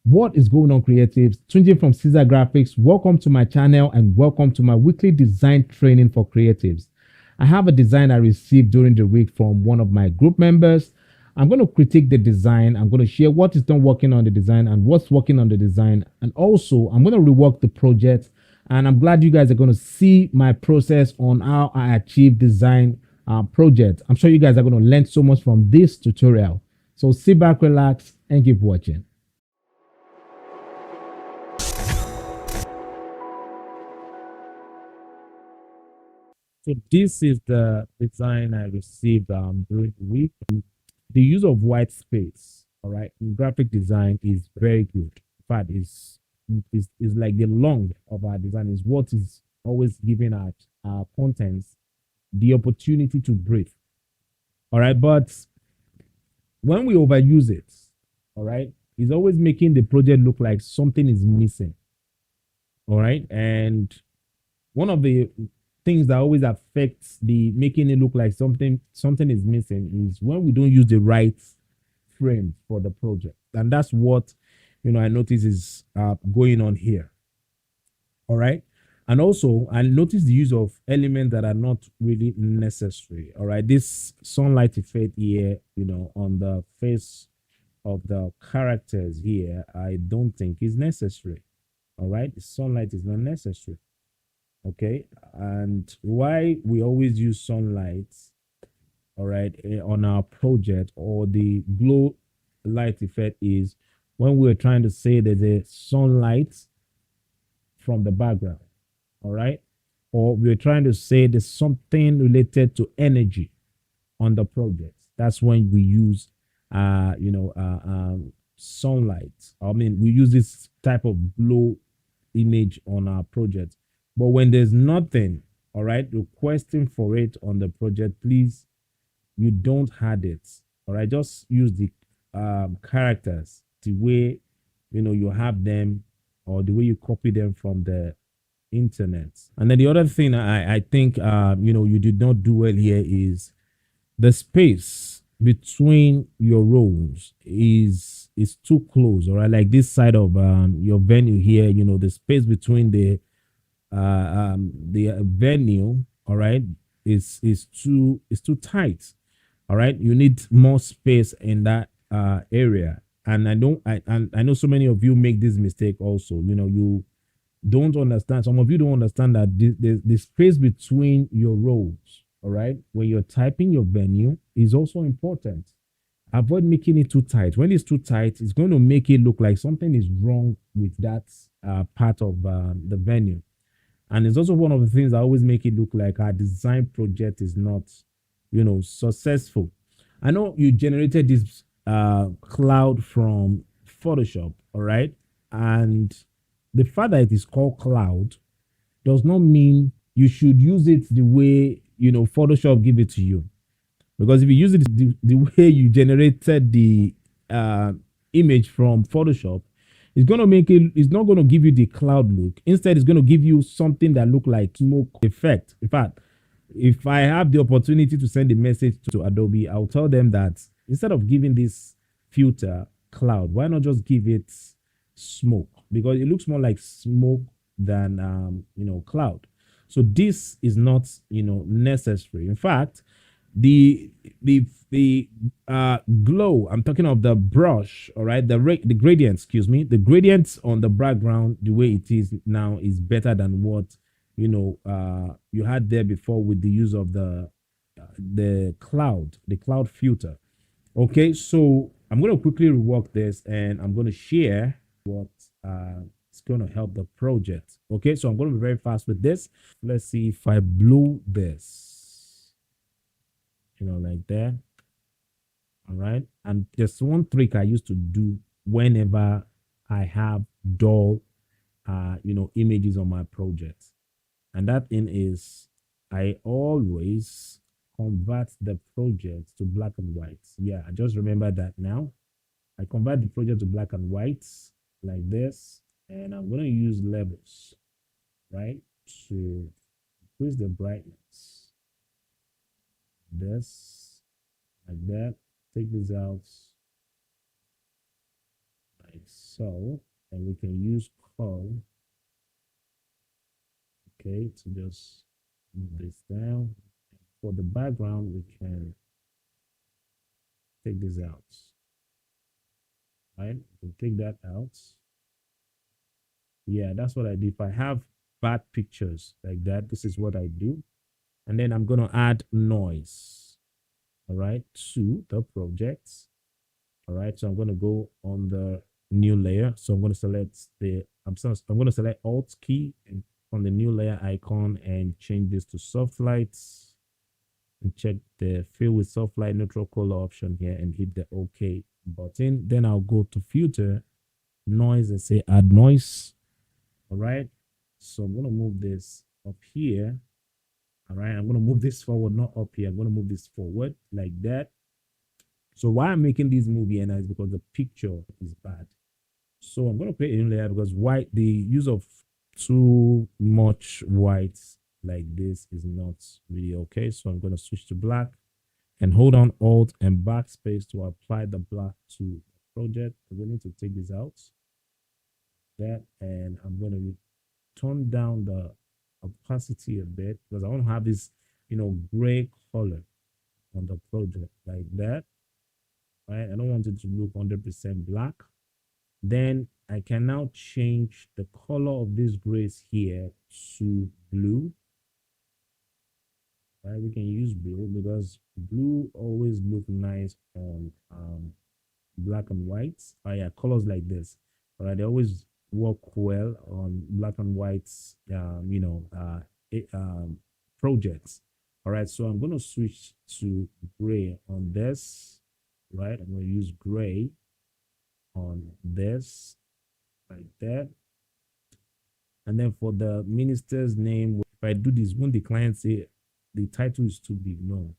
What is going on, creatives? Tunji from Ceasar Graphics. Welcome to my channel and welcome to my weekly design training for creatives. I have a design I received during the week from one of my group members. I'm going to critique the design. I'm going to share what is not working on the design and what's working on the design. And also, I'm going to rework the project. And I'm glad you guys are going to see my process on how I achieve design project. I'm sure you guys are going to learn so much from this tutorial. So sit back, relax, and keep watching. So this is the design I received during the week. The use of white space, all right, in graphic design is very good. In fact, is like the lung of our design is what is always giving our contents the opportunity to breathe. All right, but when we overuse it, all right, it's always making the project look like something is missing. All right, and one of the things that always affects the making it look like something is missing is when we don't use the right frame for the project, and that's what I notice is going on here. All right, and also I notice the use of elements that are not really necessary. All right, this sunlight effect here, on the face of the characters here, I don't think is necessary. All right, the sunlight is not necessary. Okay, and why we always use sunlight, all right, on our project, or the glow light effect, is when we're trying to say there's a sunlight from the background, all right, or we're trying to say there's something related to energy on the project. That's when we use sunlight. I mean, we use this type of glow image on our project. But when there's nothing, all right, requesting for it on the project, please, you don't add it. All right, just use the characters the way you have them, or the way you copy them from the internet. And then the other thing I think you did not do well here is the space between your rows is too close. All right, like this side of your venue here, the space between the venue, all right, is too tight. All right, you need more space in that area. And I know so many of you make this mistake also. You don't understand, some of you don't understand that the space between your rows, all right, when you're typing your venue, is also important. Avoid making it too tight. When it's too tight, it's going to make it look like something is wrong with that part of the venue. And it's also one of the things that always make it look like our design project is not successful. I know you generated this cloud from Photoshop, all right, and the fact that it is called cloud does not mean you should use it the way Photoshop give it to you. Because if you use it the way you generated the image from Photoshop, it's not going to give you the cloud look. Instead, it's going to give you something that look like smoke effect. In fact, if I have the opportunity to send a message to Adobe, I'll tell them that instead of giving this filter cloud, why not just give it smoke? Because it looks more like smoke than cloud. So this is not necessary. In fact, the glow, I'm talking of the brush, all right, the gradient, excuse me, the gradients on the background, the way it is now, is better than what you had there before with the use of the cloud filter. Okay, so I'm going to quickly rework this, and I'm going to share what is going to help the project. Okay, so I'm going to be very fast with this. Let's see if I blow this, like that. All right, and there's one trick I used to do whenever I have dull images on my project, and that thing is I always convert the project to black and white. Yeah, I just remember that now. I convert the project to black and white like this, and I'm going to use levels, right, to increase the brightness. This, like that. Take this out like so, and we can use call, okay, to just move this down. For the background, we can take this out, right? We'll take that out. Yeah, that's what I do. If I have bad pictures like that, this is what I do. And then I'm going to add noise, all right, to the projects. All right, so I'm going to go on the new layer. So I'm going to select I'm going to select Alt key and on the new layer icon and change this to soft lights and check the fill with soft light neutral color option here and hit the OK button. Then I'll go to filter, noise, and say add noise. All right, so I'm going to move this up here. All right, I'm going to move this forward, not up here. I'm going to move this forward like that. So why I'm making this move here now is because the picture is bad. So I'm going to create a new layer because white, the use of too much white like this is not really okay. So I'm going to switch to black and hold on Alt and backspace to apply the black to the project. I'm going to take this out. That, and I'm going to turn down the opacity a bit because I want to have this, gray color on the project like that. Right? I don't want it to look 100% black. Then I can now change the color of this grays here to blue. Right? We can use blue because blue always look nice on black and white. Oh yeah, colors like this. All right, they always work well on black and white projects. All right, so I'm going to switch to gray on this. Right, I'm going to use gray on this like that. And then for the minister's name, if I do this, won't the client say the title is too big? No,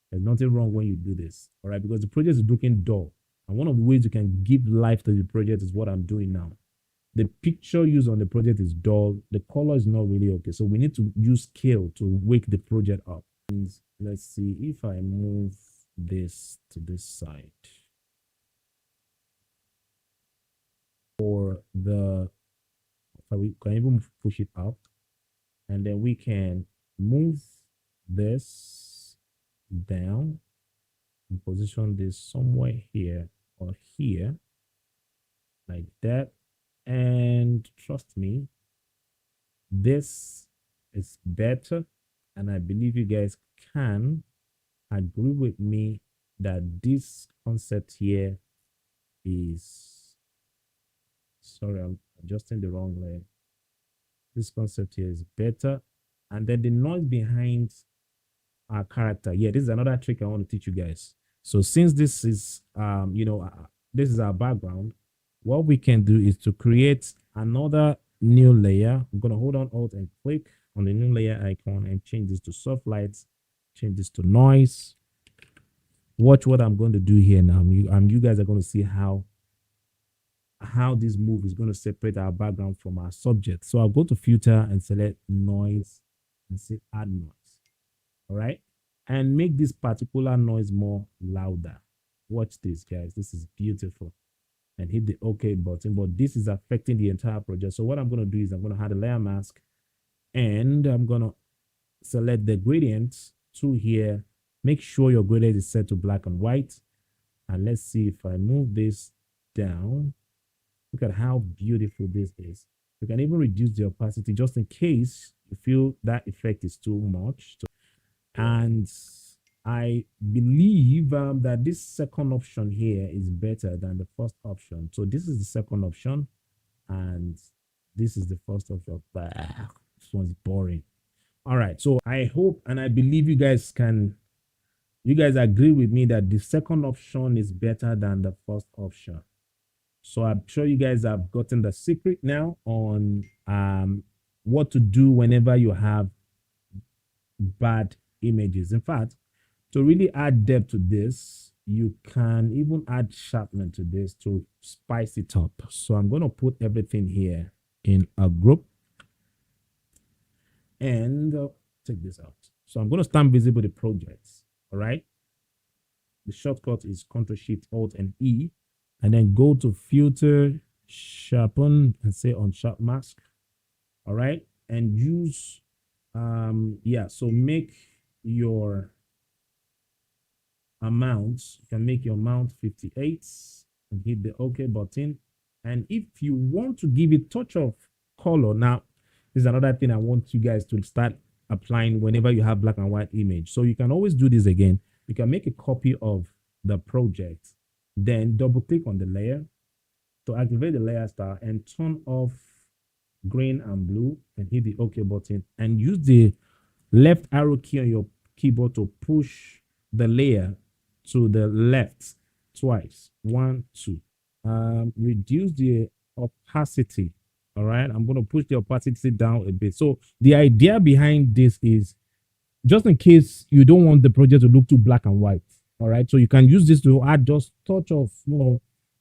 there's nothing wrong when you do this. All right, because the project is looking dull. And one of the ways you can give life to the project is what I'm doing now. The picture used on the project is dull. The color is not really okay. So we need to use scale to wake the project up. And let's see if I move this to this side. For the, we can even push it up. And then we can move this down and position this somewhere here or here like that. And trust me, this is better. And I believe you guys can agree with me that this concept here is, sorry, I'm adjusting the wrong layer. This concept here is better. And then the noise behind our character. Yeah, this is another trick I want to teach you guys. So since this is, this is our background, what we can do is to create another new layer. I'm going to hold on Alt and click on the new layer icon and change this to soft lights, change this to noise. Watch what I'm going to do here now. You guys are going to see how this move is going to separate our background from our subject. So I'll go to filter and select noise and say add noise. All right, and make this particular noise more louder. Watch this, guys. This is beautiful. And hit the OK button, but this is affecting the entire project. So what I'm going to do is I'm going to add a layer mask and I'm going to select the gradient to here. Make sure your gradient is set to black and white. And let's see if I move this down. Look at how beautiful this is. You can even reduce the opacity just in case you feel that effect is too much. And I believe that this second option here is better than the first option. So this is the second option and this is the first option. This one's boring. All right, so I hope and I believe you guys agree with me that the second option is better than the first option. So I'm sure you guys have gotten the secret now on what to do whenever you have bad images. In fact, to really add depth to this, you can even add sharpness to this to spice it up. So I'm going to put everything here in a group and take this out. So I'm going to stamp visible the projects. All right. The shortcut is Ctrl Shift Alt and E. and then go to filter, sharpen, and say on sharp mask. All right, and use yeah, so make your amount. You can make your amount 58 and hit the OK button. And if you want to give it touch of color, now this is another thing I want you guys to start applying whenever you have black and white image. So you can always do this again. You can make a copy of the project, then double click on the layer to activate the layer star and turn off green and blue and hit the OK button and use the left arrow key on your keyboard to push the layer to the left twice. 1, 2. Reduce the opacity. All right, I'm going to push the opacity down a bit. So the idea behind this is just in case you don't want the project to look too black and white. All right, so you can use this to add just touch of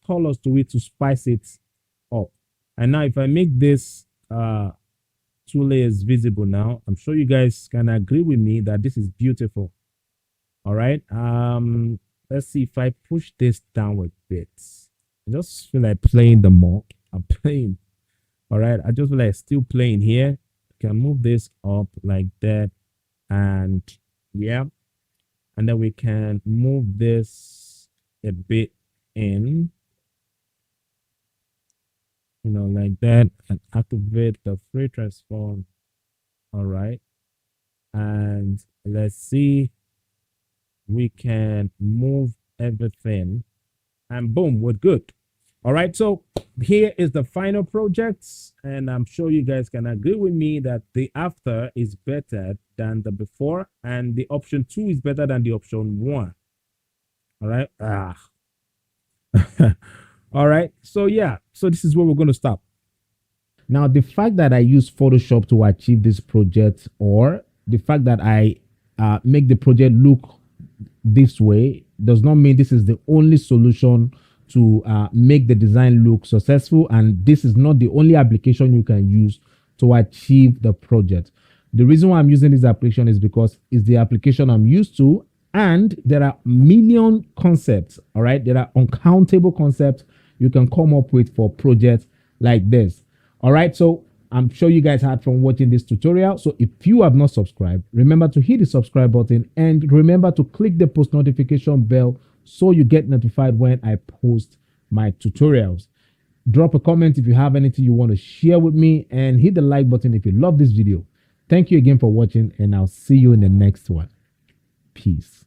colors to it to spice it up. And now if I make this 2 layers visible now, I'm sure you guys can agree with me that this is beautiful. All right, let's see if I push this down a bit. I just feel like playing the more. I'm playing. All right, I just feel like still playing here. Can move this up like that, and yeah, and then we can move this a bit in, like that, and activate the free transform. All right, and let's see, we can move everything, and boom, we're good. All right, so here is the final project, and I'm sure you guys can agree with me that the after is better than the before, and the option 2 is better than the option 1. All right. All right, so yeah, so this is where we're going to stop. Now, the fact that I use Photoshop to achieve this project, or the fact that I make the project look this way, does not mean this is the only solution to make the design look successful, and this is not the only application you can use to achieve the project. The reason why I'm using this application is because it's the application I'm used to, and there are million concepts. All right, there are uncountable concepts you can come up with for projects like this. All right, so I'm sure you guys had fun watching this tutorial. So if you have not subscribed, remember to hit the subscribe button, and remember to click the post notification bell so you get notified when I post my tutorials. Drop a comment if you have anything you want to share with me, and hit the like button if you love this video. Thank you again for watching, and I'll see you in the next one. Peace.